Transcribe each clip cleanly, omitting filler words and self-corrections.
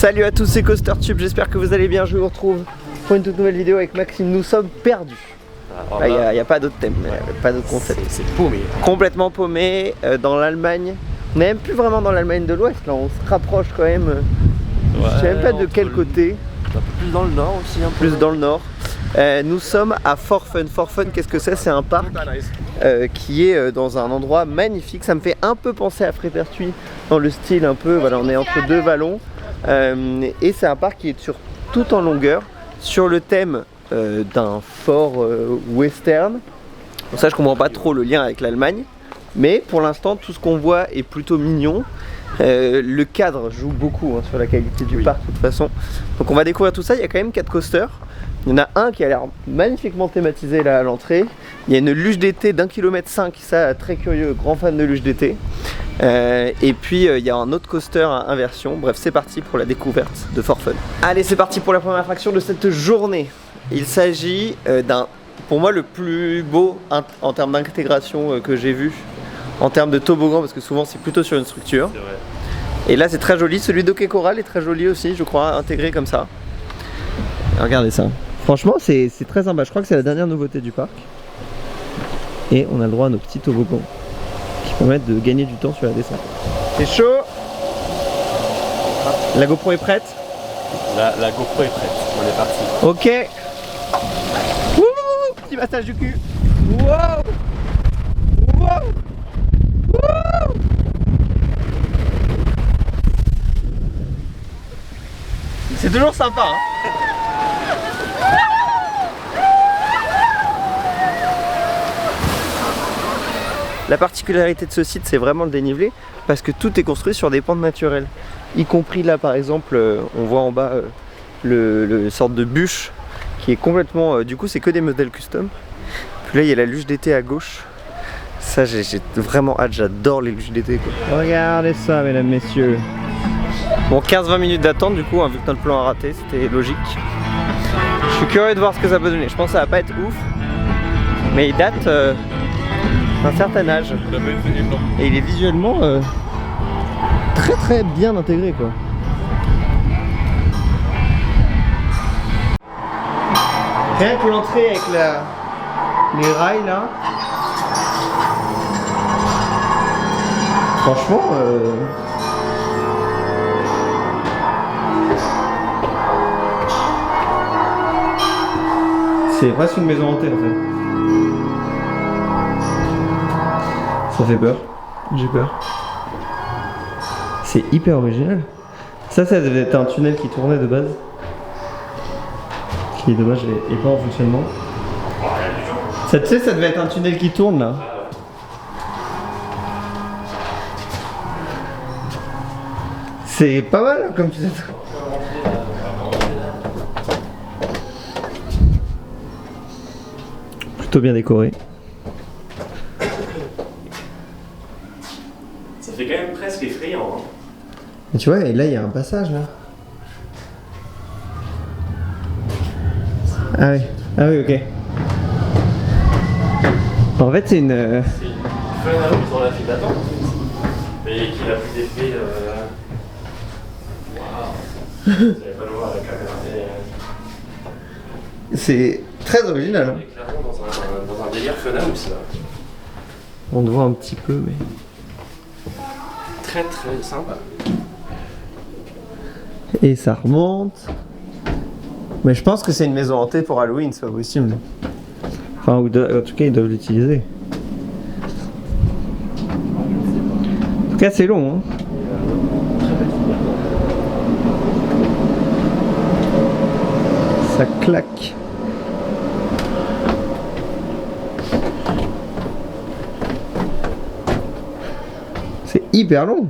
Salut à tous, c'est CoasterTube, j'espère que vous allez bien. Je vous retrouve pour une toute nouvelle vidéo avec Maxime. Nous sommes perdus. Il n'y a pas d'autre thème, pas d'autre concept. C'est paumé. Complètement paumé dans l'Allemagne. On n'est même plus vraiment dans l'Allemagne de l'Ouest, là on se rapproche quand même. Ouais, je sais même pas de quel côté. Un peu plus dans le nord aussi. Un peu. Plus dans le nord. Nous sommes à Forfun. Forfun, qu'est-ce que c'est? C'est un parc qui est dans un endroit magnifique. Ça me fait un peu penser à Frépertuis dans le style un peu, voilà, on est entre deux vallons. Et c'est un parc qui est sur tout en longueur, sur le thème d'un fort western. Bon, ça je comprends pas trop le lien avec l'Allemagne, mais pour l'instant tout ce qu'on voit est plutôt mignon. Le cadre joue beaucoup sur la qualité du parc de toute façon. Donc on va découvrir tout ça. Il y a quand même 4 coasters. Il y en a un qui a l'air magnifiquement thématisé là à l'entrée. Il y a une luge d'été d'1,5 km, ça très curieux, grand fan de luge d'été. Et puis il y a un autre coaster à inversion. Bref, c'est parti pour la découverte de Forfun. Allez, c'est parti pour la première attraction de cette journée. Il s'agit d'un, pour moi, le plus beau en termes d'intégration que j'ai vu. En termes de toboggan, parce que souvent c'est plutôt sur une structure. C'est vrai. Et là c'est très joli, celui d'Hockey Coral est très joli aussi, je crois, intégré comme ça. Regardez ça. Franchement c'est très sympa, je crois que c'est la dernière nouveauté du parc. Et on a le droit à nos petits toboggans qui permettent de gagner du temps sur la descente. C'est chaud. La GoPro est prête? La GoPro est prête, on est parti. Ok. Wouh, petit massage du cul. Wow. Wow. C'est toujours sympa hein. La particularité de ce site c'est vraiment le dénivelé parce que tout est construit sur des pentes naturelles. Y compris là par exemple on voit en bas le sorte de bûche qui est complètement... du coup c'est que des modèles custom. Puis là il y a la luge d'été à gauche. Ça j'ai vraiment hâte, j'adore les luges d'été quoi. Regardez ça mesdames, messieurs. Bon 15-20 minutes d'attente du coup, hein, vu que notre plan a raté, c'était logique. Je suis curieux de voir ce que ça peut donner, je pense que ça va pas être ouf. Mais il date d'un certain âge. Et il est visuellement très bien intégré quoi. Rien que pour l'entrée avec les rails là. Franchement, c'est presque une maison hantée en fait. Ça fait peur. J'ai peur. C'est hyper original. Ça devait être un tunnel qui tournait de base. Qui est dommage, est pas en fonctionnement. Ça, tu sais, ça devait être un tunnel qui tourne là. C'est pas mal hein, comme tu sais. Plutôt bien décoré. Ça fait quand même presque effrayant. Hein. Et tu vois, et là il y a un passage là. Ah oui, ok. En fait c'est une... C'est une fenêtre sur la file d'attente. Mais qui a plus d'effet. Waouh. Vous allez pas le voir avec la caméra. C'est très original. On est clairement dans un délire Funhouse là. On te voit un petit peu mais... Très sympa. Et ça remonte. Mais je pense que c'est une maison hantée pour Halloween, c'est pas possible. Enfin, en tout cas ils doivent l'utiliser. En tout cas c'est long hein. Ça claque. C'est hyper long.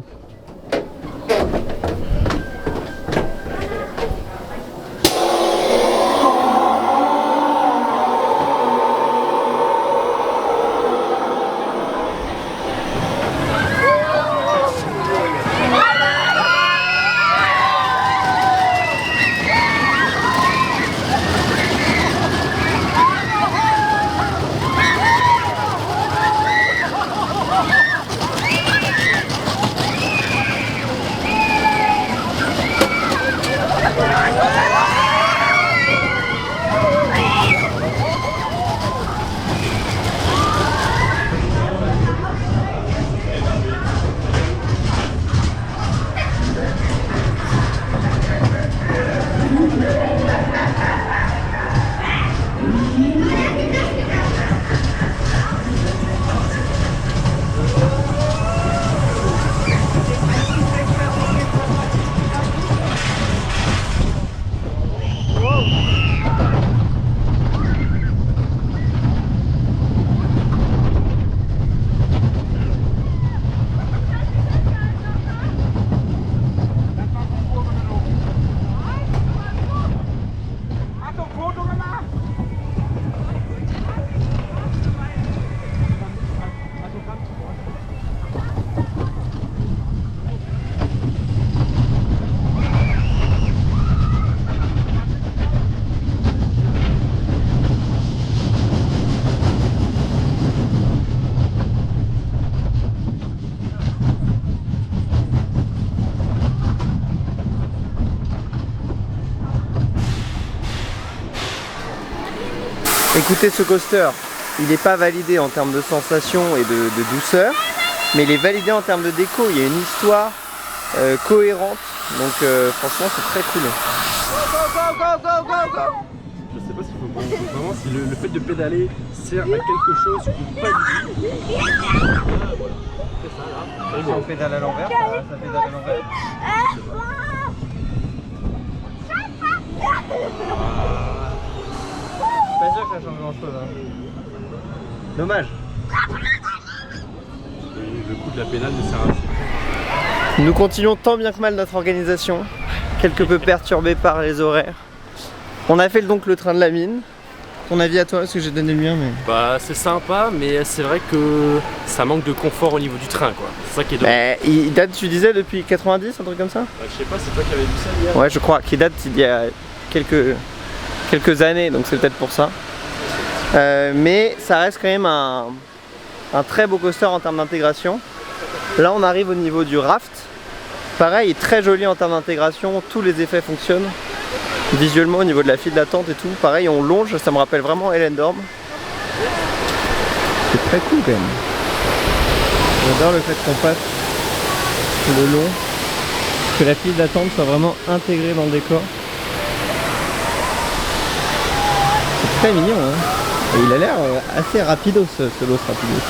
Écoutez ce coaster, il n'est pas validé en termes de sensation et de douceur, mais il est validé en termes de déco, il y a une histoire cohérente, donc franchement c'est très cool. Je sais pas s'il faut vraiment si le fait de pédaler sert à quelque chose ou pas du tout. Voilà, c'est ça là. Si on pédale à l'envers, ça pédale à l'envers. Pas sûr que ça change grand chose. Hein. Dommage. Le coup de la pédale ne sert à rien. Nous continuons tant bien que mal notre organisation, quelque peu perturbée par les horaires. On a fait donc le train de la mine. Ton avis à toi, parce que j'ai donné le mien mais... Bah c'est sympa, mais c'est vrai que ça manque de confort au niveau du train quoi. C'est ça qui est dommage. Il date, tu disais, depuis 90, un truc comme ça? Je sais pas, c'est toi qui avais vu ça hier. Ouais, je crois qu'il date il y a quelques années, donc c'est peut-être pour ça. Mais ça reste quand même un très beau coaster en termes d'intégration. Là on arrive au niveau du raft. Pareil, très joli en termes d'intégration, tous les effets fonctionnent. Visuellement au niveau de la file d'attente et tout, pareil on longe, ça me rappelle vraiment Ellendorm. C'est très cool quand même. J'adore le fait qu'on passe le long, que la file d'attente soit vraiment intégrée dans le décor. C'est très mignon hein. Et il a l'air assez rapido ce Los Rapidos.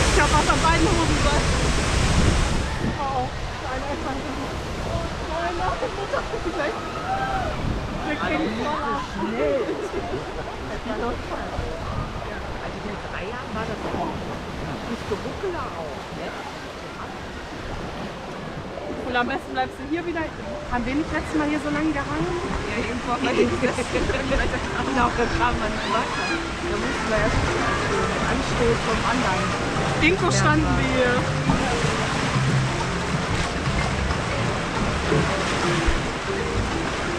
Ich habe auch an beiden Hosen was. Oh, eine einfach. Nein, Mutter, vielleicht. Wir kriegen es mal schnell. Also mit 3 Jahren war das auch nicht so ruckelig auch, ne? Und am besten bleibst du hier wieder. Haben wir nicht letztes Mal hier so lange gehangen? Ja, irgendwo bei den Und auch das kam man nicht weiter. Da mussten wir erst anstehen vom anderen. Irgendwo standen wir.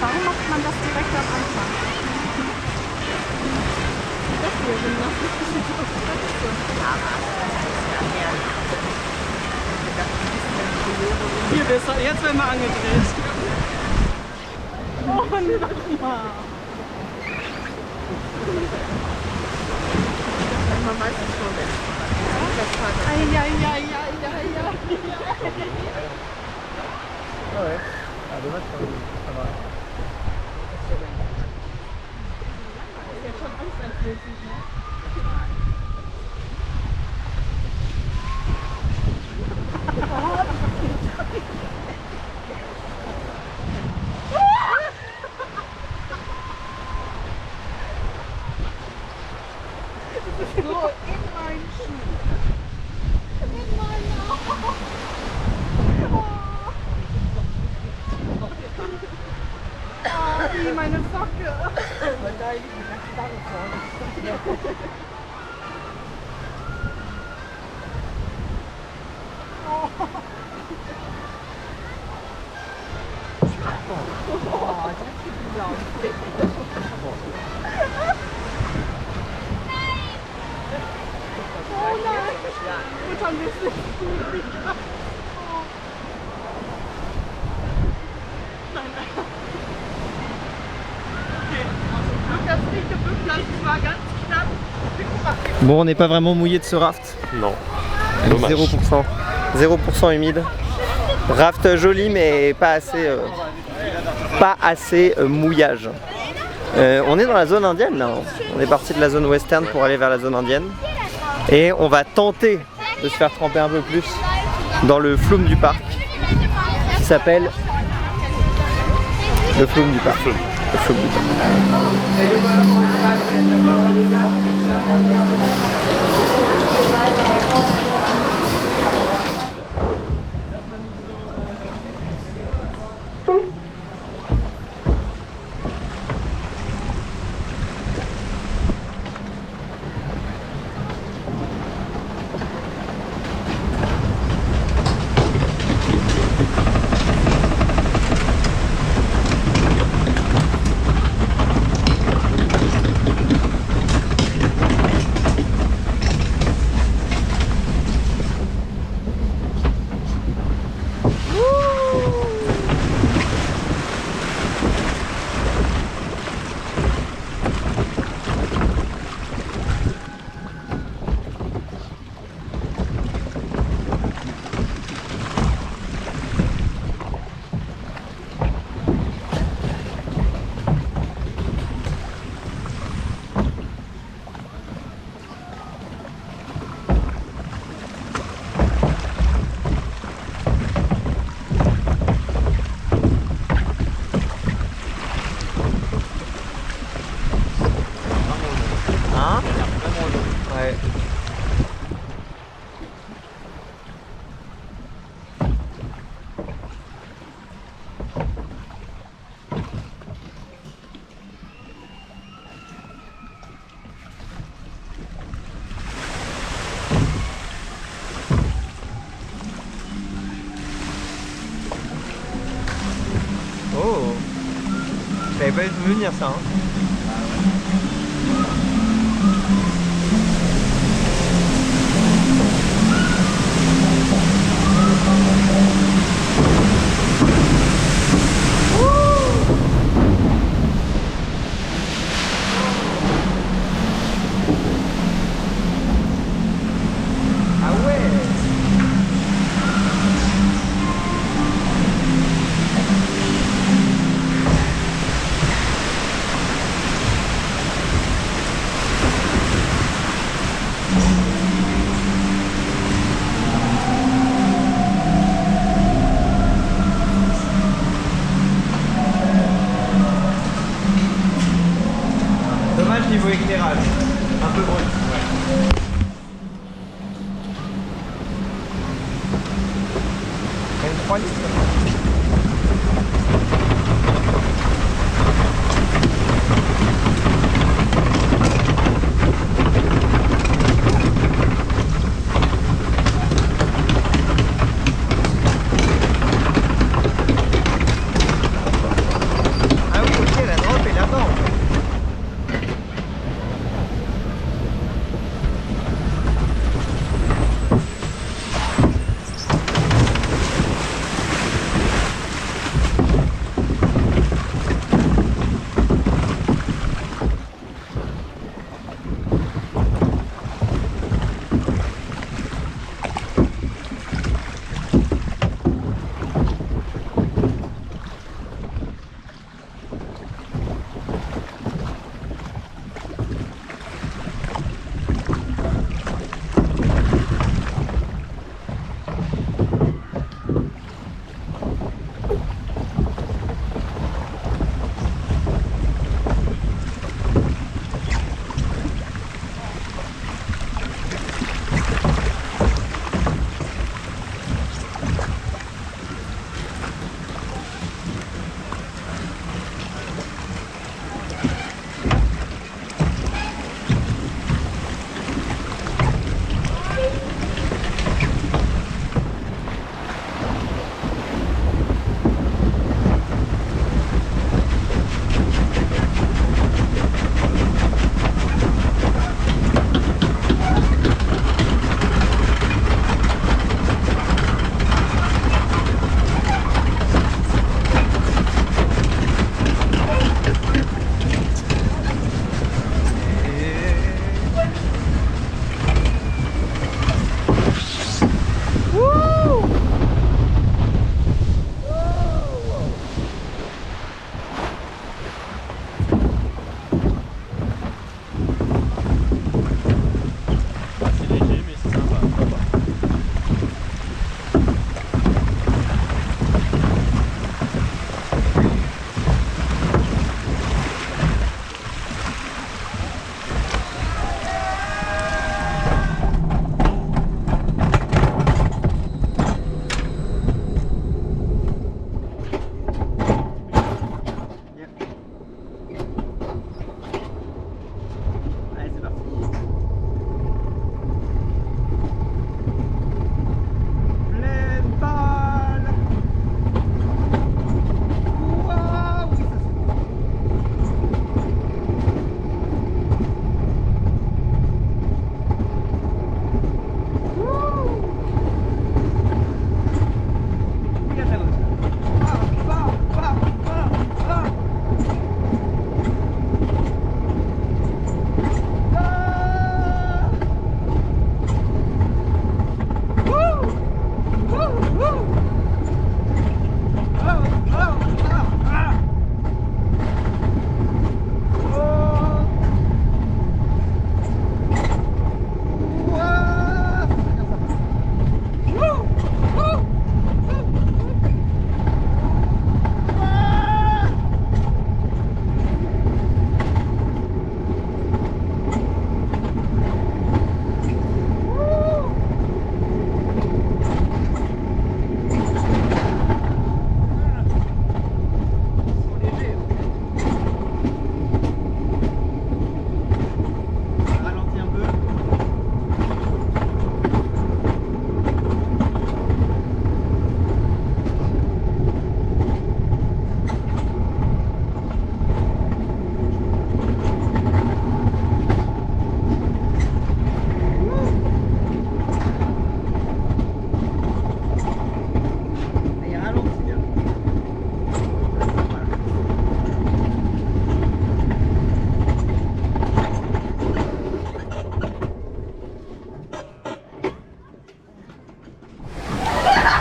Warum macht man das direkt am Anfang? Das hier sind noch hier, jetzt werden wir angedreht. Oh, warte mal. Man weiß es schon. Ja. Ouais. Ah, dommage, ça va. So, in meinen Schuh. In meinen Oh, wie meine Socke. Oh nein! Mutter, wir sind gut. Nein. Okay, zum Glück hast du nicht gebückt, das war ganz knapp. Bon, on n'est pas vraiment mouillé de ce raft. Non. Dommage. 0%. 0% humide. Raft joli mais pas assez mouillage. On est dans la zone indienne là. On est parti de la zone western pour aller vers la zone indienne. Et on va tenter de se faire tremper un peu plus dans le flume du parc qui s'appelle le flume du parc. Le flume du parc. Ouais. Oh, je savais pas vu venir ça. Dommage niveau éclairage, un peu brut. Ouais. Même 3 litres. Ah oui, ok, la drop est là-bas en fait.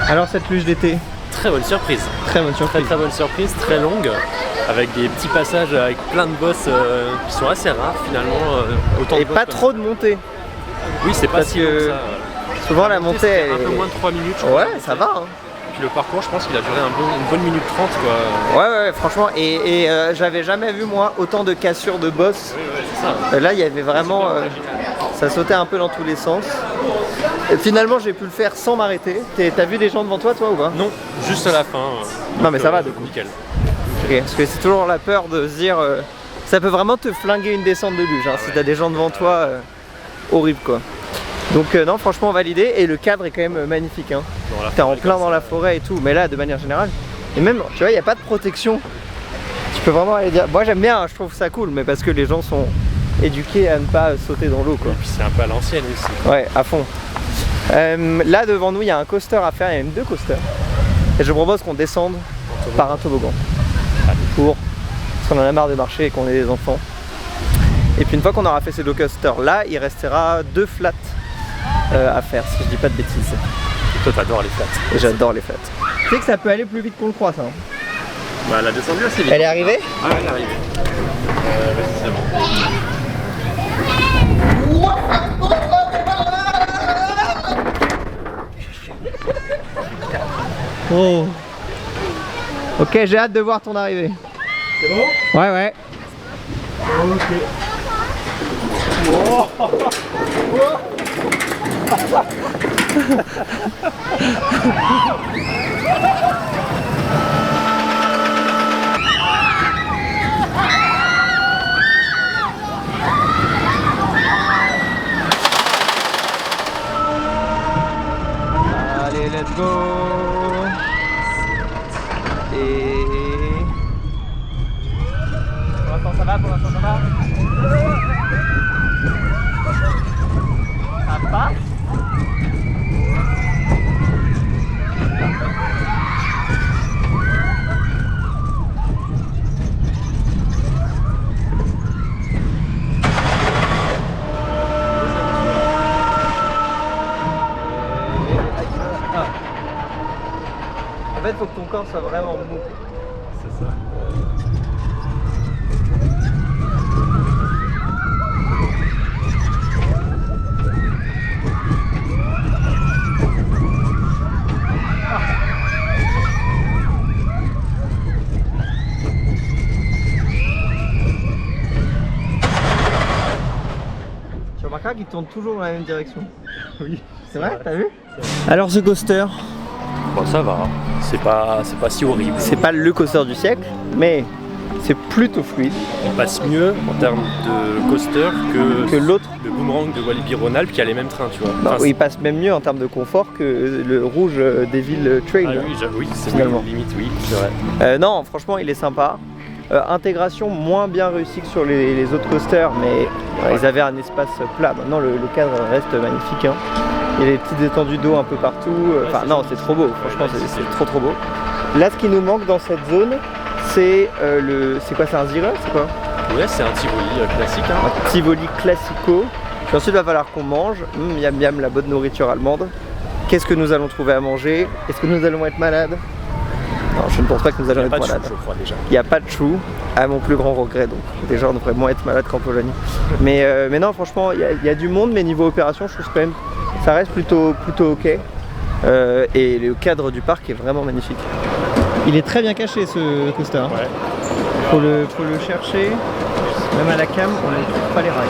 Alors cette luge d'été, Très bonne surprise. très bonne surprise. Très bonne surprise, très longue, avec des petits passages avec plein de bosses qui sont assez rares finalement. Autant de Et bosses pas comme trop de montée. Oui, c'est pas parce si long que que ça. Souvent la montée, C'était elle un peu est- moins de 3 minutes. Je crois, Ouais, ça va. Hein. Puis le parcours, je pense qu'il a duré une bonne minute 30 quoi. Ouais, franchement. Et j'avais jamais vu moi autant de cassures de boss. Oui, c'est ça. Là, il y avait vraiment. Ça sautait un peu dans tous les sens. Et finalement, j'ai pu le faire sans m'arrêter. T'as vu des gens devant toi ou pas? Non, juste à la fin. Non, mais ça va, du coup. Nickel. Ok, parce que c'est toujours la peur de se dire. Ça peut vraiment te flinguer une descente de luge. Hein, si t'as des gens devant toi, horrible quoi. Donc non, franchement validé. Et le cadre est quand même magnifique. Hein. T'es en plein dans la forêt et tout. Mais là, de manière générale. Et même, tu vois, il n'y a pas de protection. Tu peux vraiment aller dire. Moi, j'aime bien. Hein, je trouve ça cool. Mais parce que les gens sont éduqués à ne pas sauter dans l'eau quoi. Et puis c'est un peu à l'ancienne aussi. Ouais, à fond. Là devant nous il y a un coaster à faire, il y a même 2 coasters. Et je propose qu'on descende par un toboggan. Parce qu'on en a marre de marcher et qu'on est des enfants. Et puis une fois qu'on aura fait ces 2 coasters là, il restera 2 flats à faire, si je dis pas de bêtises. Et toi t'adores les flats. Et j'adore les flats. Tu sais que ça peut aller plus vite qu'on le croit ça. Hein. Bah elle a descendu assez vite. Elle est arrivée? Ah elle est arrivée. Vas-y c'est bon. Oh. Ok, j'ai hâte de voir ton arrivée. C'est bon? Ouais. Ok. Allez, let's go. Et... Pour l'instant ça va, Ça passe. En fait, faut que ton corps soit vraiment mou. C'est ça. Tu remarqueras qu'il tourne toujours dans la même direction. Oui. C'est vrai, t'as vu? Alors ce coaster, Bon ça va. C'est pas si horrible. c'est pas le coaster du siècle, mais c'est plutôt fluide. Il passe mieux en termes de coaster Que l'autre. le boomerang de Walibi Rhône-Alpes qui a les mêmes trains, tu vois. Non, Enfin, il passe même mieux en termes de confort que le rouge des villes Trail. Ah oui, oui, c'est Finalement. limite, oui, c'est vrai. Non, franchement, il est sympa. Intégration moins bien réussie que sur les autres coasters, mais ils avaient un espace plat. Maintenant, le cadre reste magnifique. Hein. Il y a des petites étendues d'eau un peu partout. Enfin, c'est non, ça. c'est trop beau. Franchement, Ouais, c'est trop beau. Là, ce qui nous manque dans cette zone, c'est c'est quoi? C'est un Zero? C'est quoi? Ouais, c'est un Tivoli classique. Hein. Un Tivoli classico. Puis ensuite, il va falloir qu'on mange. Miam miam, la bonne nourriture allemande. Qu'est-ce que nous allons trouver à manger? Est-ce que nous allons être malades? Non, je ne pense pas que nous Il allons n'y a être pas de chou, malades. je crois déjà. Il n'y a pas de chou, à mon plus grand regret, donc déjà on devrait moins être malade qu'en Pologne. Mais non, franchement, il y a du monde, mais niveau opération, je trouve que quand même, ça reste plutôt ok. Et le cadre du parc est vraiment magnifique. Il est très bien caché ce coaster. Hein. Ouais. Faut le chercher, même à la cam, on ne trouve pas les rails.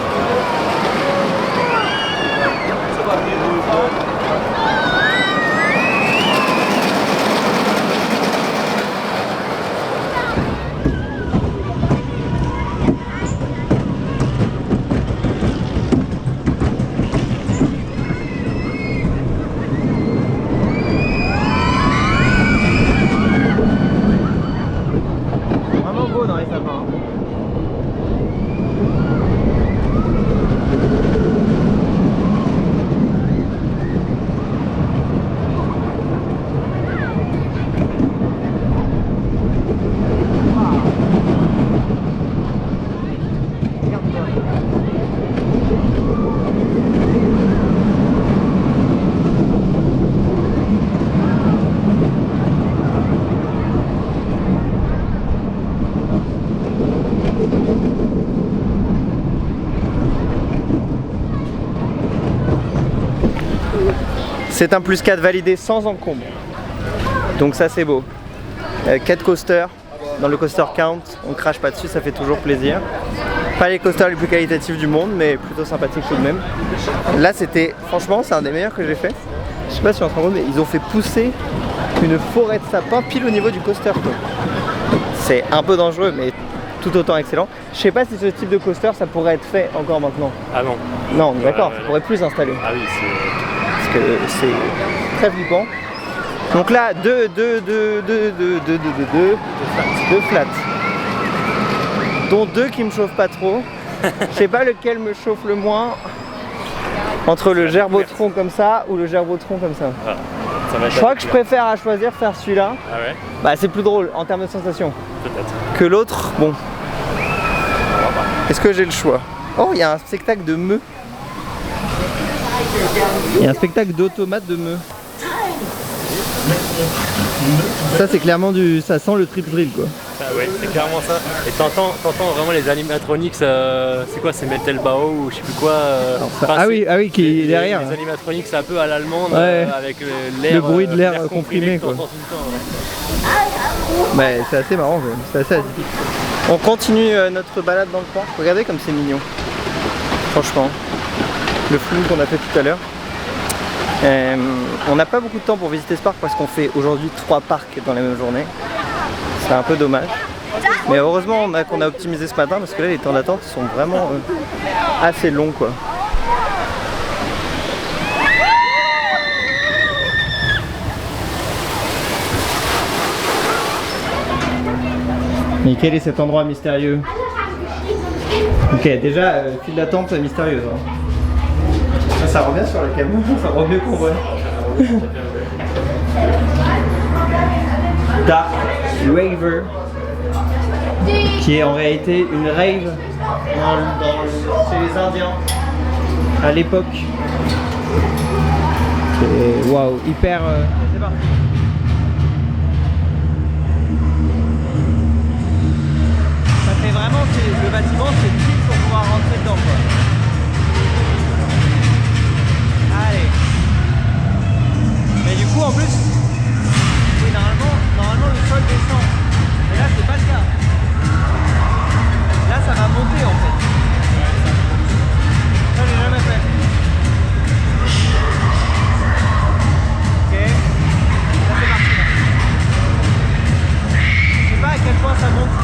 Vraiment beau dans les sapins. C'est un +4 validé sans encombre. Donc ça c'est beau. 4 coasters. Dans le coaster count, on crache pas dessus, ça fait toujours plaisir. Pas les coasters les plus qualitatifs du monde, mais plutôt sympathiques tout de même. Là c'était, franchement, c'est un des meilleurs que j'ai fait. Je sais pas si on se rend compte, mais ils ont fait pousser une forêt de sapins pile au niveau du coaster. C'est un peu dangereux, mais tout autant excellent. Je sais pas si ce type de coaster, ça pourrait être fait encore maintenant. Ah non. Non, d'accord, ça pourrait plus s'installer. Ah oui, c'est... Parce que c'est très flippant. Donc là, deux flats. Dont 2 qui me chauffent pas trop. Je sais pas lequel me chauffe le moins. Entre le gerbotron comme ça ou le gerbotron comme ça. Ah, ça va être je crois que je préfère à choisir faire celui-là. Ah ouais? Bah c'est plus drôle en termes de sensation. Peut-être. Que l'autre, bon. Est-ce que j'ai le choix? Oh, il y a un spectacle de meux. Il y a un spectacle d'automates de meux. Ça c'est clairement du... ça sent le trip drill quoi. Ah ouais, c'est clairement ça. Et t'entends vraiment les animatronics, c'est quoi, c'est Metal Bao ou je sais plus quoi. Ah oui, qui est derrière. Les animatronics un peu à l'allemande, ouais. avec l'air. Le bruit de l'air comprimé quoi. Ouais, c'est assez marrant, c'est assez atypique. On continue notre balade dans le parc. Regardez comme c'est mignon. Franchement. Le film qu'on a fait tout à l'heure. On n'a pas beaucoup de temps pour visiter ce parc parce qu'on fait aujourd'hui 3 parcs dans la même journée. C'est un peu dommage. Mais heureusement qu'on a optimisé ce matin parce que là les temps d'attente sont vraiment assez longs quoi. Mais quel est cet endroit mystérieux? Ok, déjà, file d'attente mystérieuse. Hein. Ça revient sur le camion, ça rend mieux qu'on voit. Dark Raver, qui est en réalité une rave chez les Indiens à l'époque. Waouh, hyper. C'est parti. Ça fait vraiment le bâtiment, c'est petit pour pouvoir rentrer dedans quoi. Allez. Mais du coup en plus, oui normalement le sol descend. Mais là c'est pas le cas. Là ça va monter en fait. Ça j'ai jamais fait. Ok. Là c'est parti là. Je sais pas à quel point ça monte.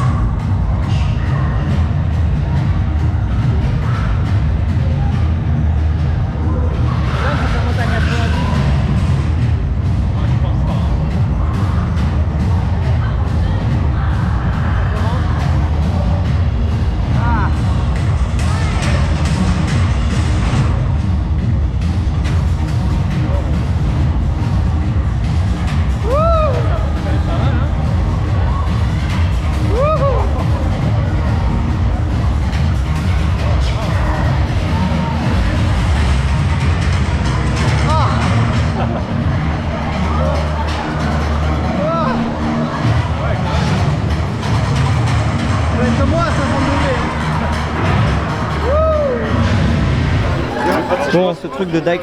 Bon, ce truc de Dark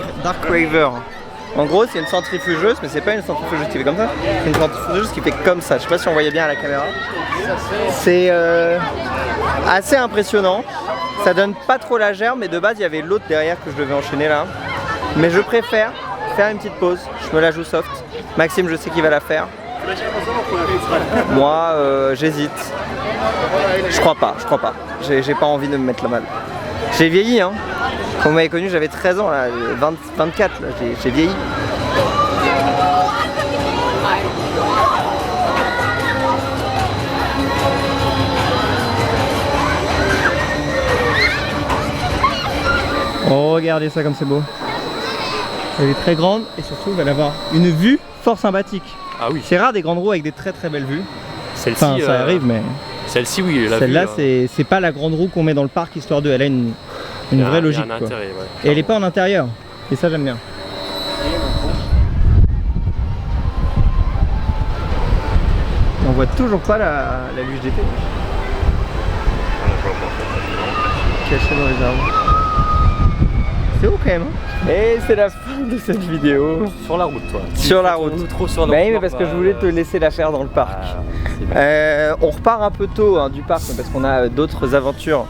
Raver, en gros c'est une centrifugeuse, mais c'est pas une centrifugeuse qui fait comme ça, c'est une centrifugeuse qui fait comme ça. Je sais pas si on voyait bien à la caméra. C'est assez impressionnant. Ça donne pas trop la gerbe, mais de base il y avait l'autre derrière que je devais enchaîner là. Mais je préfère faire une petite pause, je me la joue soft. Maxime, je sais qu'il va la faire. Moi j'hésite. Je crois pas. J'ai pas envie de me mettre la mal. J'ai vieilli hein. Quand vous m'avez connu j'avais 13 ans là, 24 là, j'ai vieilli. Oh regardez ça comme c'est beau. Elle est très grande et surtout elle va avoir une vue fort sympathique. Ah oui. C'est rare des grandes roues avec des très belles vues. Celle-ci, enfin, ça arrive mais... Celle-ci oui. Celle-là c'est pas la grande roue qu'on met dans le parc histoire de... Elle a une vraie logique quoi. Intérêt, ouais. Et elle est pas en intérieur. Et ça j'aime bien. On voit toujours pas la luge d'été. Cachée dans les arbres. C'est haut quand même hein. Et c'est la fin de cette vidéo. Sur la route, toi. Sur la route. Trop sur la Bah route. oui, mais parce que je voulais te laisser la faire dans le parc. On repart un peu tôt hein, du parc parce qu'on a d'autres aventures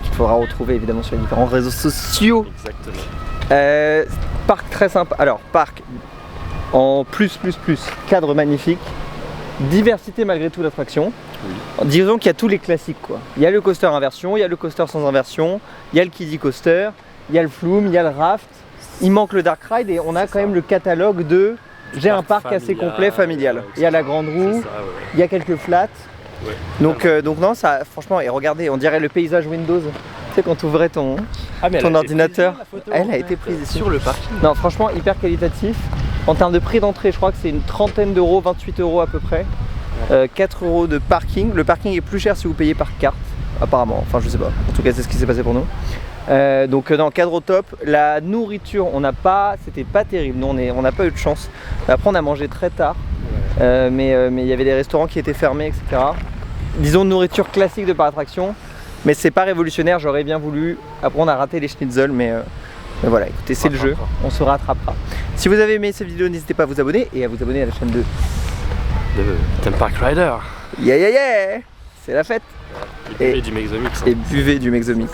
qu'il faudra retrouver évidemment sur les différents réseaux sociaux. Exactement. Parc très sympa. Alors, parc en plus, cadre magnifique, diversité malgré tout d'attractions. Oui. Disons qu'il y a tous les classiques quoi. Il y a le coaster inversion, il y a le coaster sans inversion, il y a le kiddie coaster, il y a le flume, il y a le raft. Il manque le dark ride et on a quand même le catalogue de j'ai un parc assez complet familial. Il y a la grande roue, il y a quelques flats. Ouais. Donc non, ça franchement, et regardez, on dirait le paysage Windows. Tu sais quand tu ouvrais ton ordinateur, elle a été prise sur le parking. Non, franchement, hyper qualitatif. En termes de prix d'entrée, je crois que c'est une trentaine d'euros, 28 euros à peu près. 4 euros de parking. Le parking est plus cher si vous payez par carte, apparemment. Enfin, je sais pas. En tout cas, c'est ce qui s'est passé pour nous. Donc non, cadre au top. La nourriture, c'était pas terrible. Nous, on n'a pas eu de chance. Après, on a mangé très tard. Mais il y avait des restaurants qui étaient fermés, etc. Disons nourriture classique de par attraction. Mais c'est pas révolutionnaire, j'aurais bien voulu. Après, on a raté les schnitzel, mais voilà, écoutez, c'est le jeu. On se rattrapera. Si vous avez aimé cette vidéo, n'hésitez pas à vous abonner et à vous abonner à la chaîne de Theme Park Rider. Yeah! C'est la fête! Et buvez du Mexomix. Et buvez du Mexomix.